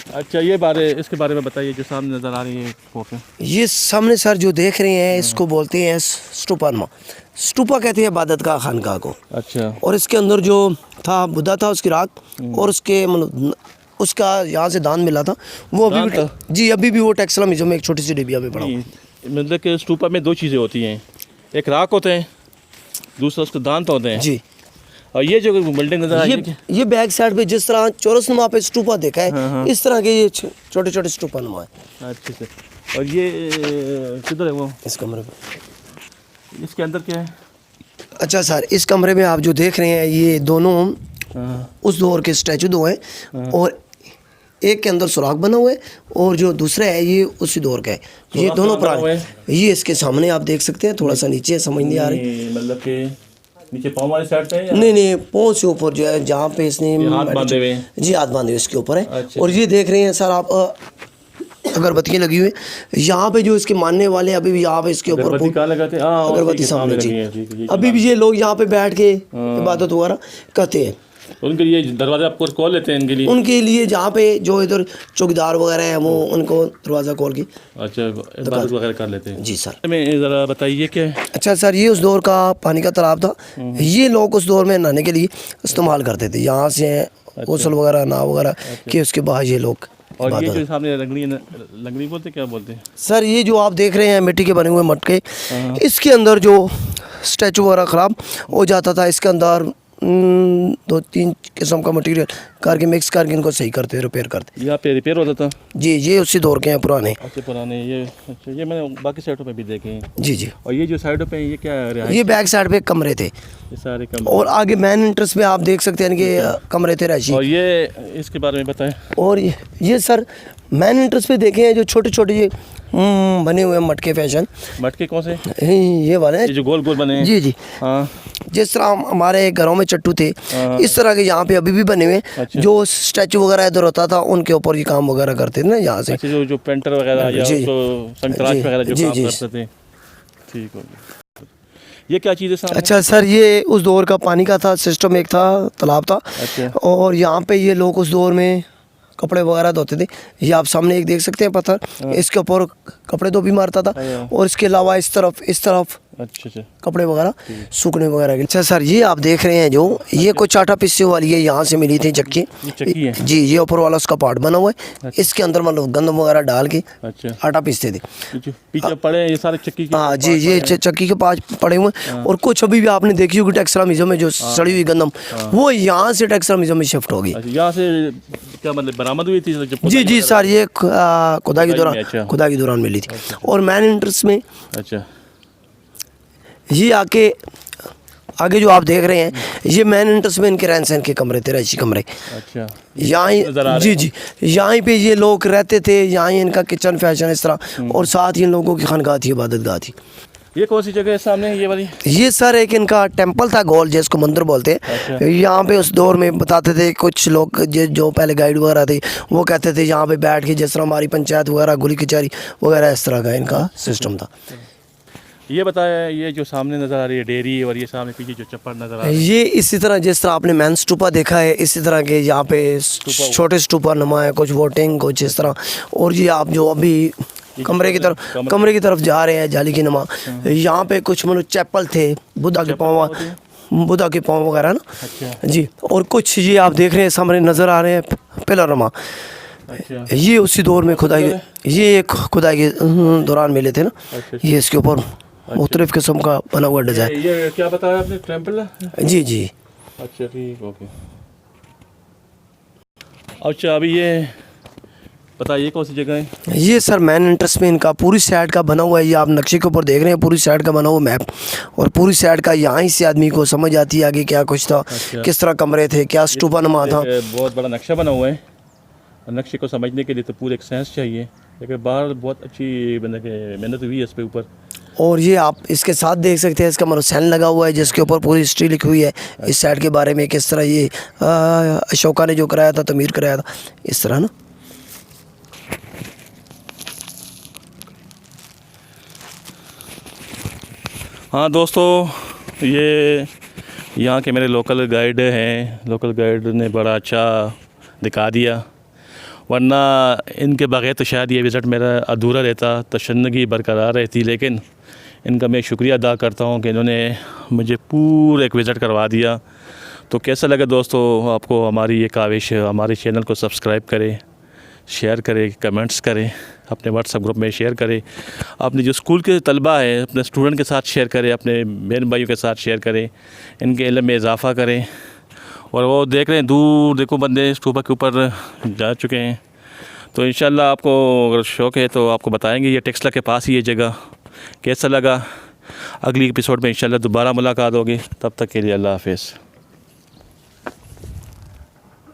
अच्छा, इसके बारे में बताइए, जो सामने नज़र आ रही है फोटो। ये सामने सर जो देख रहे हैं इसको बोलते हैं स्टूपा। स्टूपा कहते हैं इबादत का खानका को। अच्छा। और इसके अंदर जो था बुद्धा था, उसकी राख और उसके मतलब उसका यहाँ से दान मिला था वो अभी भी, जी अभी भी वो टेक्सला म्यूजियम में एक छोटी सी डिबिया में पड़ा। मतलब कि स्टूपा में दो चीज़ें होती हैं, एक राख होते हैं, दूसरा उसके दांत होते हैं जी। और ये जो बिल्डिंग नजर आई है, ये बैक साइड पे जिस तरह चौरस नुमा पे स्टूपा देखा है, हाँ। इस तरह के ये छोटे छोटे स्टूपा नुमा है। अच्छा। और ये किधर है वो? इस कमरे में। इसके अंदर क्या है? अच्छा सर, इस कमरे में आप जो देख रहे हैं ये दोनों उस दौर के स्टैचू दो हैं और एक के अंदर सुराख बना हुआ है और जो दूसरा है ये उसी दौर का है। ये दोनों पुराने, ये इसके सामने आप देख सकते हैं, थोड़ा सा नीचे समझ नहीं आ रही, मतलब कि नीचे पाँव वाली साइड पे है? नहीं, पाँव से ऊपर जो है, जहाँ पे इसने हाथ बांधे हुए। जी हाथ बांधे हुए इसके ऊपर है। अच्छा। और ये देख रहे हैं सर आप अगरबत्तियाँ लगी हुई यहाँ पे, जो इसके मानने वाले अभी भी यहाँ पे इसके ऊपर अगरबत्ती सामने जी। अभी भी ये लोग यहाँ पे बैठ के इबादत वगैरह करते हैं। उनके लिए दरवाजा आपको खोल लेते हैं? उनके लिए जहाँ पे जो इधर चौकीदार वगैरह हैं वो उनको दरवाज़ा खोल के अच्छा इबादत वगैरह कर लेते हैं। जी सर। मैं ज़रा बताइए कि अच्छा सर, ये उस दौर का पानी का तालाब था। ये लोग उस दौर में नहाने के लिए इस्तेमाल करते थे, यहाँ से गौसल वगैरह नाव वगैरह के उसके बाद ये लोग। और ये जो सामने लंगड़ी बोलते क्या बोलते हैं सर? ये जो आप देख रहे हैं मिट्टी के बने हुए मटके, इसके अंदर जो स्टैचू वगैरह ख़राब हो जाता था, इसके अंदर 2-3 किस्म का मटेरियल करके मिक्स करके इनको सही करते, रिपेयर करते। यहाँ पे रिपेयर होता था? जी, ये उसी दौर के हैं, पुराने। अच्छा, पुराने। ये अच्छा, ये मैंने बाकी साइडों पे भी देखे हैं। जी। और ये जो साइडों पे ये क्या है? ये बैक साइड पे कमरे थे, ये सारे कमरे। और आगे मेन एंट्रेंस पे आप देख सकते हैं कि कमरे थे रैशी। और ये इसके बारे में बताएं। और ये सर मेन एंट्रेंस पे देखे हैं जो छोटे छोटे ये बने हुए मटके फैशन। मटके कौन से? ये वाले जो गोल गोल बने हैं। जी। हाँ, जिस तरह हमारे घरों में चट्टू थे, इस तरह के यहाँ पे अभी भी बने हुए। अच्छा। जो स्टैचू वगैरह इधर होता था उनके ऊपर ये काम वगैरह करते थे ना यहाँ से। अच्छा, जो पेंटर वगैरह या संतराश वगैरह जो काम करते थे। ठीक हो गया। ये क्या चीज़ है सामने? अच्छा सर, ये उस दौर का पानी का था सिस्टम, एक था तालाब था। अच्छा। और यहाँ पे ये लोग उस दौर में कपड़े वगैरह धोते थे। ये आप सामने एक देख सकते हैं पत्थर, इसके ऊपर कपड़े धो भी मारता था। और इसके अलावा इस तरफ अच्छा कपड़े वगैरह सूखने वगैरह के। अच्छा सर, ये आप देख रहे हैं जो ये कुछ आटा पिस्से वाली है, यहाँ से मिली थी चक्की। जी, ये ऊपर वाला उसका पार्ट बना हुआ है। इसके अंदर मतलब गंदम वगैरह डाल के आटा पीसते थे। पीछे पड़े ये सारे चक्की के? हाँ जी, ये चक्की के पास पड़े हुए। और कुछ अभी भी आपने देखी होगी टेक्सला म्यूजियम में जो सड़ी हुई गंदम, वो यहाँ से टेक्सला म्यूजियम में शिफ्ट होगी। यहाँ से क्या मतलब बरामद हुई थी? जी सर, ये खुदाई के दौरान मिली थी। और मैन एंट्रेंस में अच्छा, ये आगे जो आप देख रहे हैं, ये मैन एंट्रेंस में इनके रहन सहन के कमरे थे, रहायशी कमरे। अच्छा, यहाँ जी यहाँ पे ये लोग रहते थे, यहाँ इनका किचन फैशन इस तरह। और साथ ही इन लोगों की खानगाह थी, इबादत गाह थी। ये कौन सी जगह है सामने ये वाली? ये सर एक इनका टेंपल था, गोल जिसको मंदिर बोलते हैं। अच्छा। यहाँ पे उस दौर में बताते थे कुछ लोग जो पहले गाइड वगैरह थे, वो कहते थे यहाँ पे बैठ के जिस तरह हमारी पंचायत वगैरह गुली कचहरी वगैरह इस तरह का इनका सिस्टम था। ये बताया, ये जो सामने नज़र आ रही है डेयरी, और ये सामने पीछे जो चप्पड़ नज़र आ रही है, ये इसी तरह जिस तरह आपने मैन स्टूपा देखा है, इसी तरह के यहाँ पे छोटे स्टूपा नुमा है, कुछ वोटिंग कुछ इस तरह। और ये आप जो अभी कमरे की तरफ जा रहे हैं, जाली की नुमा, यहाँ पे कुछ मतलब चैपल थे, बुद्धा के पाँव वगैरह ना। अच्छा। जी। और कुछ ये आप देख रहे हैं सामने नज़र आ रहे हैं पिलर नुमा। अच्छा। ये उसी दौर में खुदाई के दौरान मिले थे ना। अच्छा। ये इसके ऊपर मुख्तलिफ किस्म का बना हुआ डिजाइन। ये क्या बताया आपने, टेंपल है? जी। अच्छा, ठीक, ओके। अच्छा, अभी ये बताइए कौन सी जगह है? ये सर मैन एंट्रेंस में इनका पूरी साइड का बना हुआ है। ये आप नक्शे के ऊपर देख रहे हैं, पूरी साइड का बना हुआ मैप। और पूरी साइड का यहाँ से आदमी को समझ आती है आगे क्या कुछ था। अच्छा। किस तरह कमरे थे, क्या स्टूपा नुमा था। बहुत बड़ा नक्शा बना हुआ है। नक्शे को समझने के लिए तो पूरे एक सेंस चाहिए, लेकिन बाहर बहुत अच्छी मेहनत हुई है इस पे ऊपर। और ये आप इसके साथ देख सकते हैं, इसका मतलब सैन लगा हुआ है जिसके ऊपर पूरी हिस्ट्री लिखी हुई है इस साइड के बारे में, किस तरह ये अशोका ने जो कराया था, तमीर कराया था, इस तरह ना। हाँ दोस्तों, ये यहाँ के मेरे लोकल गाइड हैं। लोकल गाइड ने बड़ा अच्छा दिखा दिया। वरना इनके बगैर तो शायद ये विज़िट मेरा अधूरा रहता, तशन्नुगी बरकरार रहती। लेकिन इनका मैं शुक्रिया अदा करता हूँ कि इन्होंने मुझे पूरा एक विज़िट करवा दिया। तो कैसा लगा दोस्तों आपको हमारी ये काविश? हमारे चैनल को सब्सक्राइब करें, शेयर करें, कमेंट्स करें, अपने व्हाट्सएप ग्रुप में शेयर करें, अपने जो स्कूल के तलबा है अपने स्टूडेंट के साथ शेयर करें, अपने बहन भाइयों के साथ शेयर करें, इनके इल्म में इजाफ़ा करें। और वो देख रहे हैं दूर देखो बंदे स्टूपा के ऊपर जा चुके हैं। तो इंशाल्लाह आपको अगर शौक़ है तो आपको बताएंगे, ये टेक्सला के पास ही ये जगह। कैसा लगा? अगली एपिसोड में इंशाल्लाह दोबारा मुलाकात होगी। तब तक के लिए अल्लाह हाफ़िज़।